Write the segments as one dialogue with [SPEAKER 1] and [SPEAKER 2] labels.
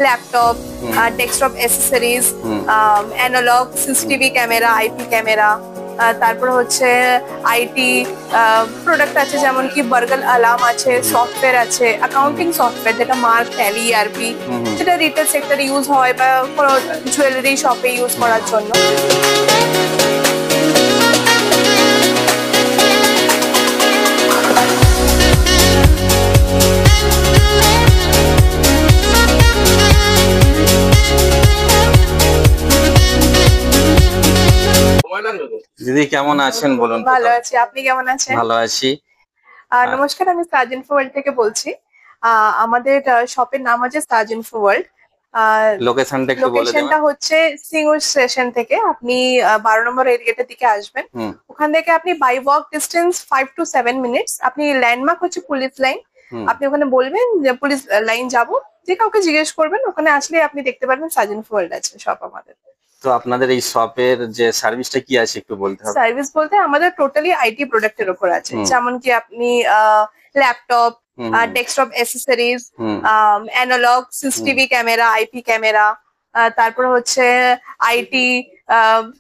[SPEAKER 1] Laptop, desktop accessories, analog CCTV camera, IP camera, তারপর হচ্ছে IT product আছে, যেমন কি বার্গার আলার্ম আছে, সফটওয়্যার আছে, অ্যাকাউন্টিং সফটওয়্যার যেটা মার্ক, ট্যালি, ইআরপি, যেটা রিটেল সেক্টরে ইউজ হয় বা কোনো জুয়েলারি শপে ইউজ করার জন্য।
[SPEAKER 2] দিদি কেমন আছেন বলুন?
[SPEAKER 1] ভালো আছি, আপনি কেমন আছেন?
[SPEAKER 2] ভালো আছি।
[SPEAKER 1] নমস্কার, আমি স্টার ইনফো ওয়ার্ল্ড থেকে বলছি। আমাদের শপের নাম আছে স্টার ইনফো ওয়ার্ল্ড।
[SPEAKER 2] লোকেশনটা একটু বলে দিন।
[SPEAKER 1] লোকেশনটা হচ্ছে সিঙ্গুর স্টেশন থেকে আপনি 12 নম্বর এরিয়াটার দিকে আসবেন। ওখান থেকে আপনি by walk distance 5 to 7 minutes. আপনি ল্যান্ডমার্ক হচ্ছে পুলিশ লাইন, আপনি ওখানে বলবেন যে পুলিশ লাইন যাব, যে কাউকে জিজ্ঞেস করবেন, ওখানে আসলে আপনি দেখতে পারবেন স্টার ইনফো ওয়ার্ল্ড আছে শপ আমাদের।
[SPEAKER 2] তো আপনাদের এই শপের যে সার্ভিসটা কি আছে একটু বলতে হবে।
[SPEAKER 1] সার্ভিস বলতে আমাদের টোটালি আইটি প্রোডাক্টের উপর আছে, যেমন কি আপনি laptop, desktop accessories, analog CCTV camera, IP camera, তারপর হচ্ছে আইটি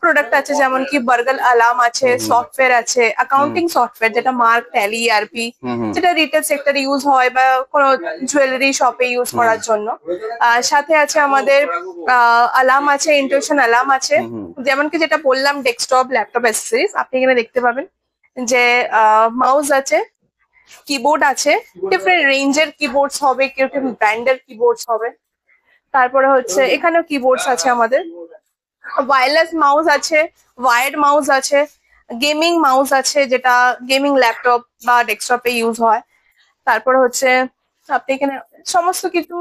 [SPEAKER 1] প্রোডাক্ট আছে, যেমন কি বার্গার আলার্ম আছে, সফটওয়্যার আছে, অ্যাকাউন্টিং সফটওয়্যার যেটা মার্ক, ট্যালি, ইআরপি, যেটা রিটেল সেক্টরে ইউজ হয় বা কোনো জুয়েলারি শপে ইউজ করার জন্য। সাথে আছে আমাদের আলার্ম আছে, ইন্টুইশন আলার্ম আছে, যেমন কি যেটা বললাম ডেস্কটপ, ল্যাপটপ অ্যাক্সেসরিজ। আপনি এখানে দেখতে পাবেন যে মাউস আছে, কিবোর্ড আছে, ডিফারেন্ট রেঞ্জের কিবোর্ডস হবে, কিরকম ব্র্যান্ডের কিবোর্ডস হবে। তারপরে হচ্ছে এখানেও কিবোর্ডস আছে আমাদের, ওয়্যারলেস মাউস আছে, ওয়ার্ড মাউস আছে, গেমিং মাউস আছে, যেটা গেমিং ল্যাপটপ বা ডেস্কটপে ইউজ হয়। তারপর হচ্ছে আপনি এখানে সমস্ত কিছু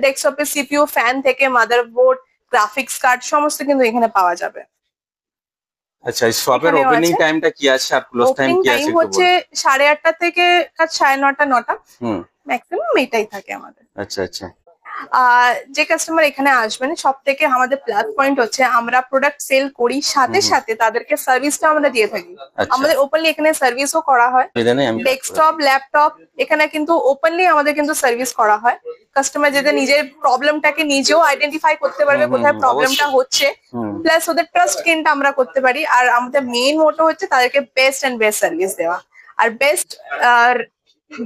[SPEAKER 1] ডেস্কটপের সিপিইউ, ফ্যান থেকে মাদারবোর্ড, গ্রাফিক্স কার্ড সমস্ত কিন্তু এখানে পাওয়া যাবে।
[SPEAKER 2] আচ্ছা, এই শপের ওপেনিং টাইমটা কি আছে আর ক্লোজ টাইম কি আছে?
[SPEAKER 1] টাইম হচ্ছে 8:30 থেকে 9:30 9টা, ম্যাক্সিমাম এটাই থাকে আমাদের।
[SPEAKER 2] আচ্ছা আচ্ছা।
[SPEAKER 1] যে কাস্টমার এখানে আসবেন, সব থেকে আমাদের প্লাস পয়েন্ট হচ্ছে আমরা প্রোডাক্ট সেল করি, সাথে সাথে তাদেরকে সার্ভিসটা আমরা দিয়ে থাকি। আমাদের ওপেনলি এখানে সার্ভিসও করা হয়, ডেস্কটপ, ল্যাপটপ এখানে কিন্তু ওপেনলি আমাদের কিন্তু সার্ভিস করা হয়। কাস্টমার যাতে নিজের প্রবলেমটাকে নিজেও আইডেন্টিফাই করতে পারবে কোথায় প্রবলেমটা হচ্ছে, প্লাস ওদের ট্রাস্ট গেইনটা আমরা করতে পারি। আর আমাদের মেইন মোটো হচ্ছে তাদেরকে বেস্ট এন্ড বেস্ট সার্ভিস দেওয়া, আর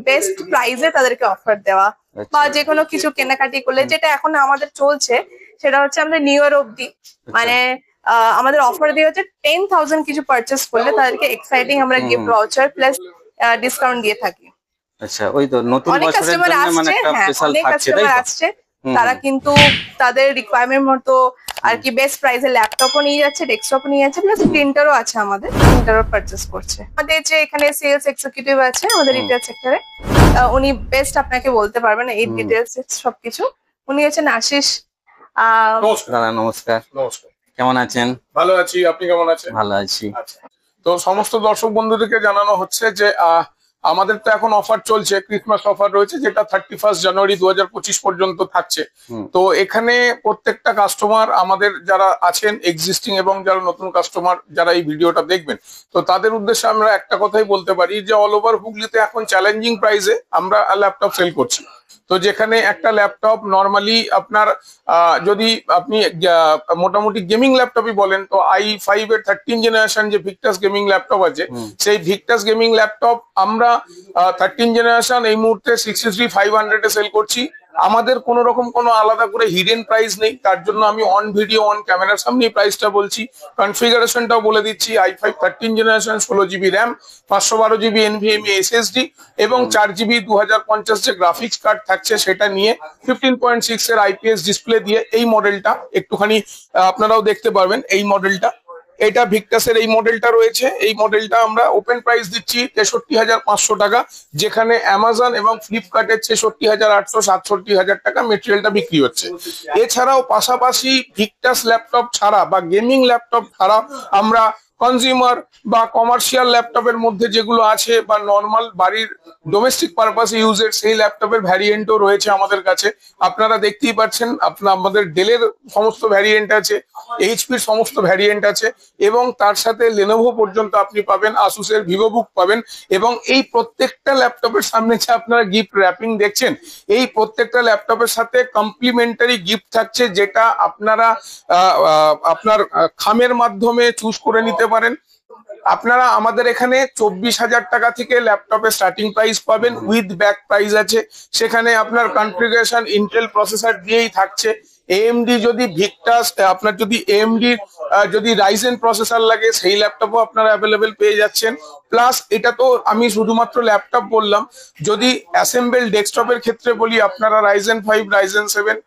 [SPEAKER 1] বেস্ট প্রাইসে তাদেরকে অফার দেওয়া। বা যে কোনো কিছু কেনাকাটি করলে, যেটা এখন আমাদের চলছে সেটা হচ্ছে আমাদের নিউ ইয়ার অব্দি, মানে আমাদের অফার দিয়ে হচ্ছে 10,000 কিছু পারচেস করলে তাদেরকে এক্সাইটিং আমরা গিফট ভাউচার প্লাস ডিসকাউন্ট দিয়ে থাকি।
[SPEAKER 2] আচ্ছা, ওই তো নতুন বছরের জন্য মানে একটা স্পেশাল থাকছে, তাই তো?
[SPEAKER 1] তারা কিন্তু তাদের রিকোয়ারমেন্ট মতো আর কি বেস্ট প্রাইসে ল্যাপটপও নিয়ে যাচ্ছে, ডেস্কটপও নিয়ে যাচ্ছে, প্লাস প্রিন্টারও আছে, আমাদের প্রিন্টারও পারচেস করছে। আমাদের যে এখানে সেলস এক্সিকিউটিভ আছে আমাদের রিটেল সেক্টরে, উনি বেস্ট আপনাকে বলতে পারবেন এই ডিটেলস সবকিছু। উনি হচ্ছেন আশিস।
[SPEAKER 2] দাদা নমস্কার।
[SPEAKER 3] নমস্কার,
[SPEAKER 2] কেমন আছেন?
[SPEAKER 3] ভালো আছি, আপনি কেমন আছেন?
[SPEAKER 2] ভালো আছি।
[SPEAKER 3] তো সমস্ত দর্শক বন্ধুদেরকে জানানো হচ্ছে যে আমাদের তো এখন অফার চলছে, ক্রিসমাস অফার রয়েছে, যেটা 31 জানুয়ারি 2025 পর্যন্ত থাকছে। তো এখানে প্রত্যেকটা কাস্টমার আমাদের যারা আছেন এক্সিস্টিং এবং যারা নতুন কাস্টমার যারা এই ভিডিওটা দেখবেন, তো তাদের উদ্দেশ্যে আমরা একটা কথাই বলতে পারি যে অল ওভার হুগলিতে এখন চ্যালেঞ্জিং প্রাইসে আমরা ল্যাপটপ সেল করছি। তো যেখানে একটা ল্যাপটপ নর্মালি আপনার যদি আপনি মোটামুটি গেমিং ল্যাপটপই বলেন, তো i5 এর 13 জেনারেশন যে ভিক্টাস গেমিং ল্যাপটপ আছে, সেই ভিক্টাস গেমিং ল্যাপটপ আমরা 13 জেনারেশন এই মুহূর্তে 63,500 এ সেল করছি। আমাদের কোনো রকম কোনো আলাদা করে হিডেন প্রাইস নেই, তার জন্য আমি অন ভিডিও অন ক্যামেরার সামনে প্রাইসটা বলছি। কনফিগারেশনটাও বলে দিচ্ছি, i5 13 generation, 16GB RAM, 512GB NVMe SSD এবং 4GB 2050 যে গ্রাফিক্স কার্ড থাকছে সেটা নিয়ে 15.6 এর IPS ডিসপ্লে দিয়ে এই মডেলটা একটুখানি আপনারাও দেখতে পারবেন। এই মডেলটা, এটা ভিক্টাসের এই মডেলটা রয়েছে, এই মডেলটা আমরা ওপেন প্রাইস দিচ্ছি 63,500 টাকা, যেখানে অ্যামাজন এবং ফ্লিপকার্টের 66,800 67,000 টাকা মেটেরিয়ালটা বিক্রি হচ্ছে। এছাড়াও পাশাপাশি ভিক্টাস ল্যাপটপ ছাড়া বা গেমিং ল্যাপটপ ছাড়া আমরা কনজিউমার বা কমার্শিয়াল ল্যাপটপের মধ্যে যেগুলো আছে বা নর্মাল বাড়ির ডোমেস্টিক পারপাস ইউজের সেই ল্যাপটপের ভ্যারিয়েন্টও রয়েছে আমাদের কাছে। আপনারা দেখতেই পাচ্ছেন আমাদের ডেলের সমস্ত ভ্যারিয়েন্ট আছে, এইচপির সমস্ত ভ্যারিয়েন্ট আছে, এবং তার সাথে লেনোভো পর্যন্ত আপনি পাবেন, আসুসের ভিভোবুক পাবেন। এবং এই প্রত্যেকটা ল্যাপটপের সামনে যে আপনারা গিফট র্যাপিং দেখছেন, এই প্রত্যেকটা ল্যাপটপের সাথে কমপ্লিমেন্টারি গিফট থাকছে, যেটা আপনারা আপনার খামের মাধ্যমে চুজ করে নিতে পারেন। আপনারা আমাদের এখানে 24,000 টাকা থেকে ল্যাপটপের স্টার্টিং প্রাইস পাবেন, উইথ ব্যাক প্রাইস আছে। সেখানে আপনার কনফিগারেশন ইন্টেল প্রসেসর দিয়েই থাকছে। এএমডি যদি ভিক্টাস, আপনার যদি এএমডি যদি রাইজেন প্রসেসর লাগে, সেই ল্যাপটপও আপনারা অ্যাভেলেবেল পেয়ে যাচ্ছেন। প্লাস এটা তো আমি শুধুমাত্র ল্যাপটপ বললাম, যদি অ্যাসেম্বল ডেস্কটপের ক্ষেত্রে বলি, আপনারা Ryzen 5, Ryzen 7,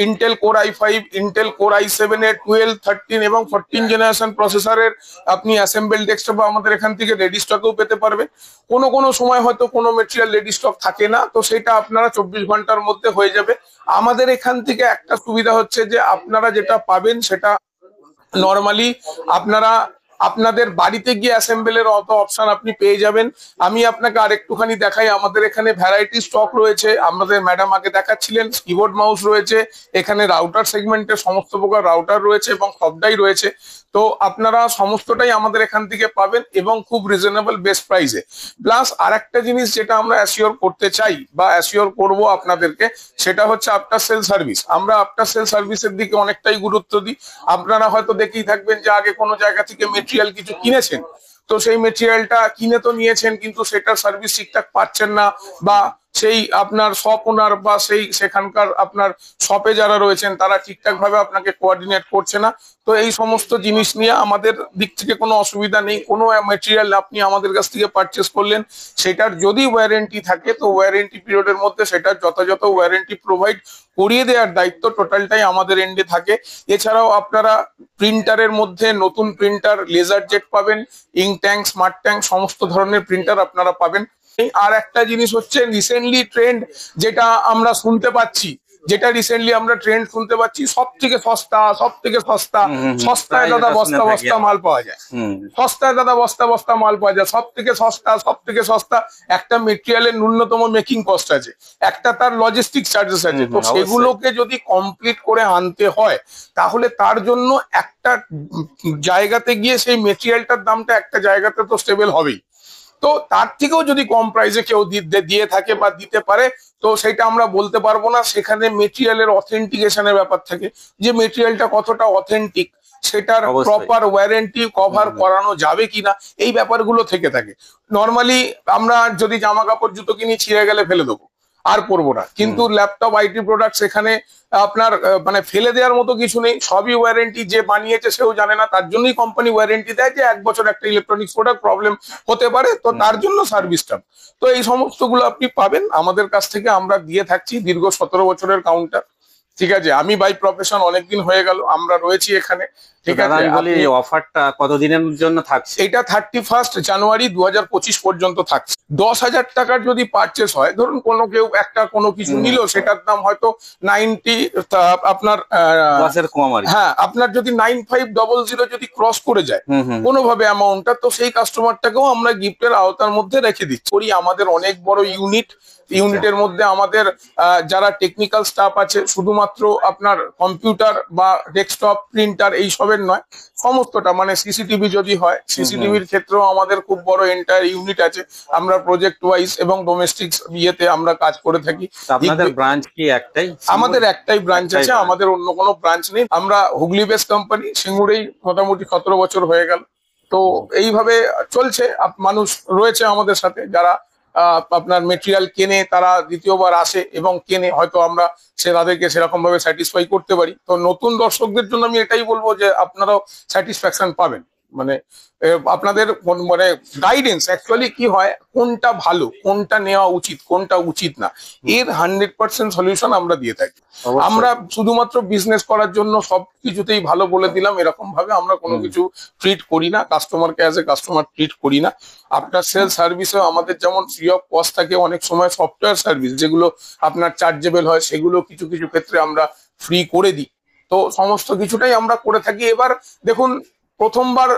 [SPEAKER 3] Intel core i5, Intel core i7 এর 12, 13 এবং 14 জেনারেশন প্রসেসরের আপনি অ্যাসেম্বল ডেস্কটপ আমাদের এখান থেকে রেডি স্টকেও পেতে পারবেন। কোনো সময় হয়তো কোনো মেটেরিয়াল রেডি স্টক থাকে না, তো সেটা আপনারা 24 ঘন্টার মধ্যে হয়ে যাবে। আমাদের এখান থেকে একটা সুবিধা হচ্ছে যে আপনারা যেটা পাবেন সেটা নর্মালি আপনারা আপনাদের বাড়িতে গিয়ে অ্যাসেম্বলের অত অপশন আপনি পেয়ে যাবেন। আমি আপনাকে আরেকটুখানি দেখাই, আমাদের এখানে ভ্যারাইটি স্টক রয়েছে। আমাদের ম্যাডাম আগে দেখাচ্ছিলেন, কিবোর্ড মাউস রয়েছে, এখানে রাউটার সেগমেন্টের সমস্ত প্রকার রাউটার রয়েছে এবং সবটাই রয়েছে। তো আপনারা সমস্তটাই আমাদের এখান থেকে পাবেন এবং খুব রিজনেবল বেস্ট প্রাইসে। প্লাস আরেকটা জিনিস যেটা আমরা অ্যাসিওর করতে চাই বা অ্যাসিওর করব আপনাদেরকে, সেটা হচ্ছে আফটার সেল সার্ভিস। আমরা আফটার সেল সার্ভিসের দিকে অনেকটাই গুরুত্ব দিই। আপনারা হয়তো দেখেই থাকবেন যে আগে কোনো জায়গা থেকে মেটেরিয়াল কিছু কিনেছেন, তো সেই মেটেরিয়ালটা কিনে তো নিয়েছেন, কিন্তু সেটার সার্ভিস ঠিকঠাক পাচ্ছেন না, বা সেই আপনার শপ ওনার বা সেখানকার আপনার শপে যারা রয়েছেন তারা ঠিকঠাক ভাবে আপনাকে কোঅর্ডিনেট করছে না। তো এই সমস্ত জিনিস নিয়ে আমাদের দিক থেকে কোনো অসুবিধা নেই। কোনো ম্যাটেরিয়াল আপনি আমাদের কাছ থেকে পারচেস করলেন, সেটার যদি ওয়ারেন্টি থাকে, তো ওয়ারেন্টি পিরিয়ডের মধ্যে সেটার যথাযথ ওয়ারেন্টি প্রোভাইড করিয়ে দেওয়ার দায়িত্ব টোটালটাই আমাদের এন্ডে থাকে। এছাড়াও আপনারা প্রিন্টারের মধ্যে নতুন প্রিন্টার, লেজার জেট পাবেন, ইঙ্ক ট্যাঙ্ক, স্মার্ট ট্যাঙ্ক, সমস্ত ধরনের প্রিন্টার আপনারা পাবেন। আর একটা জিনিস হচ্ছে রিসেন্টলি ট্রেন্ড যেটা আমরা শুনতে পাচ্ছি, সব থেকে সস্তা, সস্তায় দাদা বস্তা বস্তা মাল পাওয়া যায়, সস্তায় দাদা বস্তা বস্তা মাল পাওয়া যায়, সব থেকে সস্তা। একটা মেটেরিয়ালের ন্যূনতম মেকিং কস্ট আছে, একটা তার লজিস্টিক চার্জেস আছে। তো সেগুলোকে যদি কমপ্লিট করে আনতে হয়, তাহলে তার জন্য একটা জায়গাতে গিয়ে সেই মেটেরিয়ালটার দামটা একটা জায়গাতে তো স্টেবল হবেই। তো তার থেকেও যদি কম প্রাইসে কেউ দিয়ে থাকে বা দিতে পারে, তো সেটা আমরা বলতে পারবো না। সেখানে মেটেরিয়ালের অথেন্টিকেশনের ব্যাপার থাকে, যে মেটেরিয়ালটা কতটা অথেন্টিক, সেটার প্রপার ওয়ারেন্টি কভার করানো যাবে কিনা, এই ব্যাপারগুলো থেকে থাকে। নর্মালি আমরা যদি জামা কাপড় জুতো কিনি, ছিঁড়ে গেলে ফেলে দেবো, আর পরবো না। কিন্তু ল্যাপটপ আইটি প্রোডাক্ট, সেখানে আপনার মানে ফেলে দেওয়ার মতো কিছু নেই, সবই ওয়ারেন্টি। যে বানিয়েছে সেও জানে না, তার জন্যই কোম্পানি ওয়ারেন্টি দেয় যে 1 বছর একটা ইলেকট্রনিক্স প্রোডাক্ট প্রবলেম হতে পারে, তো তার জন্য সার্ভিসটা। তো এই সমস্তগুলো আপনি পাবেন আমাদের কাছ থেকে। আমরা দিয়ে থাকছি দীর্ঘ 17 বছরের কাউন্টার, ঠিক আছে। আমি বাই প্রফেশন অনেকদিন হয়ে গেল আমরা রয়েছি এখানে, ঠিক আছে।
[SPEAKER 2] এই অফারটা কতদিনের জন্য থাকছে?
[SPEAKER 3] এটা 31 জানুয়ারি 2025 পর্যন্ত থাকছে। 10,000 টাকার যদি পারচেস হয়, ধরুন কেউ একটা কোনো কিছু নিল, সেটার দাম হয়তো 90, আপনার হ্যাঁ, আপনার যদি 9500 যদি ক্রস করে যায় কোনোভাবে অ্যামাউন্টটা, তো সেই কাস্টমারটাকেও আমরা গিফটের আওতার মধ্যে রেখে দিচ্ছি। আমাদের অনেক বড় ইউনিটের মধ্যে আমাদের যারা টেকনিক্যাল স্টাফ আছে, শুধুমাত্র আপনার কম্পিউটার বা ডেস্কটপ, প্রিন্টার এইসবের নয়, সমস্তটা, মানে সিসিটিভি যদি হয়, সিসিটিভির ক্ষেত্রেও আমাদের খুব বড় এন্টায়ার ইউনিট আছে। আমরা প্রজেক্ট ওয়াইজ এবং ডোমেস্টিক ইয়েতে আমরা কাজ করে থাকি।
[SPEAKER 2] আপনাদের ব্রাঞ্চ কি একটাই?
[SPEAKER 3] আমাদের একটাই ব্রাঞ্চ আছে, আমাদের অন্য কোনো ব্রাঞ্চ নেই। আমরা হুগলি বেস কোম্পানি, সিঙ্গুরেই মোটামুটি 17 বছর হয়ে গেল। তো এইভাবে চলছে। মানুষ রয়েছে আমাদের সাথে যারা আপনার মেটেরিয়াল কেনে, তারা দ্বিতীয়বার আসে এবং কেনে, হয়তো আমরা তাদেরকে সেরকম ভাবে স্যাটিসফাই করতে পারি। তো নতুন দর্শকদের জন্য আমি এটাই বলবো যে আপনারাও স্যাটিসফ্যাকশন পাবেন, মানে আপনাদের মানে গাইডেন্স। অ্যাকচুয়ালি কি হয়, কোনটা ভালো, কোনটা নেওয়া উচিত, কোনটা উচিত না, এর 100% সলিউশন আমরা দিয়ে থাকি। আমরা শুধুমাত্র বিজনেস করার জন্য সবকিছুতেই ভালো বলে দিলাম এরকম ভাবে আমরা কোনো কিছু ট্রিট করি না, কাস্টমারকে অ্যাজ এ কাস্টমার ট্রিট করি না। আফটার সেল সার্ভিসেও আমাদের যেমন ফ্রি অফ কস্ট থাকে, অনেক সময় সফটওয়্যার সার্ভিস যেগুলো আপনার চার্জেবল হয়, সেগুলো কিছু কিছু ক্ষেত্রে আমরা ফ্রি করে দিই। তো সমস্ত কিছুটাই আমরা করে থাকি। এবার দেখুন, প্রথমবার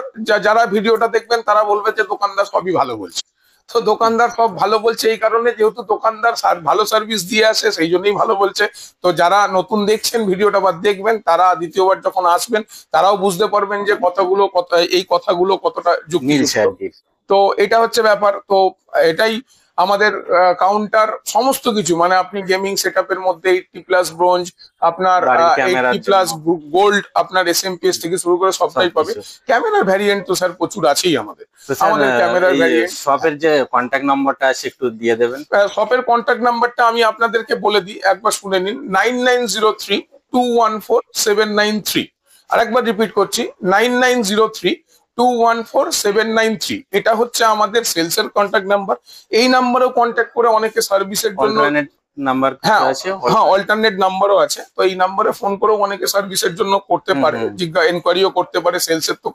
[SPEAKER 3] যারা ভিডিওটা দেখবেন তারা বলবে যে দোকানদার সবই ভালো বলছে। তো দোকানদার সব ভালো বলছে এই কারণে, যেহেতু দোকানদার ভালো সার্ভিস দিয়ে আসে সেই জন্যই ভালো বলছে। তো যারা নতুন দেখছেন ভিডিওটা বা দেখবেন, তারা দ্বিতীয়বার যখন আসবেন তারাও বুঝতে পারবেন যে এই কথাগুলো কতটা যুক্তিযুক্ত। তো এটা হচ্ছে ব্যাপার। তো এটাই আমাদের কাউন্টার সমস্ত কিছু, মানে আপনি গেমিং সেটআপের মধ্যে 80+ ব্রোঞ্জ, আপনার 80+ গোল্ড, আপনার এসএমপিএস থেকে শুরু করে সবটাই পাবে। ক্যামেরার ভ্যারিয়েন্ট তো স্যার প্রচুর আছেই আমাদের। আমাদের ক্যামেরার ভ্যারিয়েন্ট।
[SPEAKER 2] শপের যে কন্ট্যাক্ট নাম্বারটা আছে একটু দিয়ে দেবেন।
[SPEAKER 3] শপের কন্ট্যাক্ট নাম্বারটা আমি আপনাদেরকে বলে দিই, একবার শুনে নিন। 9903214793। আরেকবার রিপিট করছি, 9903214793। এটা হচ্ছে আমাদের সেলস এর কন্ট্যাক্ট নাম্বার। এই নাম্বারেও কন্ট্যাক্ট করে অনেকে সার্ভিসের জন্য
[SPEAKER 2] নাম্বার আছে,
[SPEAKER 3] হ্যাঁ অল্টারনেট নাম্বারও আছে। তো এই নাম্বারে ফোন করেও অনেকে সার্ভিসের জন্য করতে পারে, এনকোয়ারিও করতে পারে। সেলস এর তো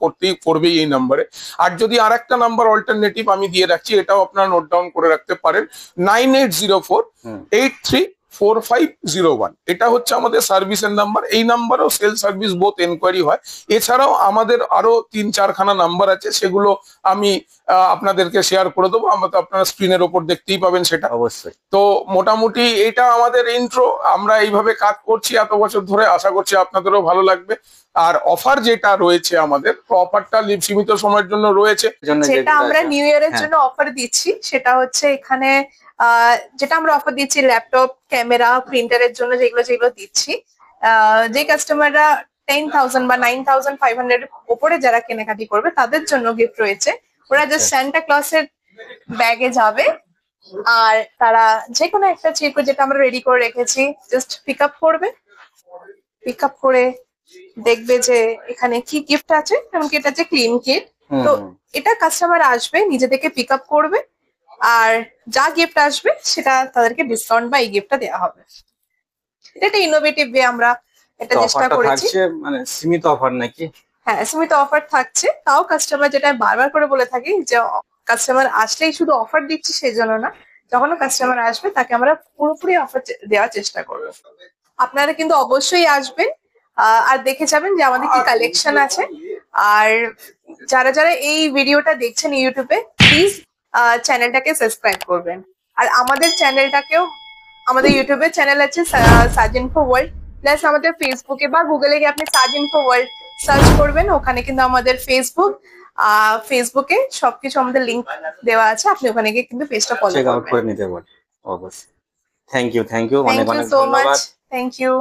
[SPEAKER 3] করবেই এই নাম্বারে। আর যদি আর একটা নাম্বার অল্টারনেটিভ আমি দিয়ে রাখছি, এটাও আপনারা নোট ডাউন করে রাখতে পারেন, 9804834501। এটা হচ্ছে আমাদের সার্ভিসের নাম্বার। এই নাম্বারেও সেল সার্ভিস বোথ এনকোয়ারি হয়। এছাড়াও আমাদের আরো 3-4খানা নাম্বার আছে, সেগুলো আমি আপনাদেরকে শেয়ার করে দেবো। আপনারা স্ক্রিনের ওপর দেখতেই পাবেন সেটা।
[SPEAKER 2] অবশ্যই।
[SPEAKER 3] তো মোটামুটি এটা আমাদের ইন্ট্রো। আমরা এইভাবে কাজ করছি এত বছর ধরে, আশা করছি আপনাদেরও ভালো লাগবে। আর অফার যেটা রয়েছে আমাদের, অফারটা সীমিত সময়ের জন্য রয়েছে।
[SPEAKER 1] যেটা আমরা নিউ ইয়ারের জন্য অফার দিচ্ছি সেটা হচ্ছে এখানে যেটা আমরা অফার দিচ্ছি ল্যাপটপ, ক্যামেরা, প্রিন্টারের জন্য যেগুলো দিচ্ছি, যে কাস্টমাররা 10,000 বা 9,500 উপরে যারা কেনাকাটি করবে তাদের জন্য গিফট রয়েছে। ওরা জাস্ট সান্টা ক্লসের ব্যাগে যাবে আর তারা যে কোনো একটা চিপ যেটা আমরা রেডি করে রেখেছি জাস্ট পিক আপ করবে। পিক আপ করে দেখবে যে এখানে কি গিফট আছে, এমনকি এটা যে ক্লিন কিট। তো এটা কাস্টমার আসবে, নিজে থেকে পিক আপ করবে, আর যা গিফট আসবে সেটা তাদেরকে ডিসকাউন্ট বা এই গিফটটা দেওয়া হবে। এটা একটা ইনোভেটিভ ওয়ে আমরা এটা চেষ্টা করেছি।
[SPEAKER 2] মানে সীমিত অফার নাকি?
[SPEAKER 1] হ্যাঁ, সীমিত অফার থাকছে। তাও কাস্টমার, যেটা বারবার করে বলে থাকি যে কাস্টমার আসলেই শুধু অফার দিচ্ছি সেই জন্য না, যখন কাস্টমার আসবে তাকে আমরা পুরোপুরি অফার দেওয়ার চেষ্টা করব। আপনারা কিন্তু অবশ্যই আসবেন আর দেখে যাবেন যে আমাদের কি কালেকশন আছে। আর যারা যারা এই ভিডিওটা দেখছেন ইউটিউবে, প্লিজ চ্যানেলটাকে সাবস্ক্রাইব করবেন। আর আমাদের চ্যানেলটাকেও, আমাদের ইউটিউবে চ্যানেল আছে সার্জেনফো ওয়ার্ল্ড, প্লাস আমাদের ফেসবুকে বা গুগলে গিয়ে আপনি সার্জেনফো ওয়ার্ল্ড সার্চ করবেন, ওখানে কিন্তু আমাদের ফেসবুকে সবকিছু আমাদের লিংক দেওয়া আছে। আপনি ওখানে গিয়ে কিন্তু পেজটা ফলো
[SPEAKER 2] করে নিতে পারেন। অবশ্যই। থ্যাংক ইউ,
[SPEAKER 1] অনেক অনেক ধন্যবাদ। Thank you.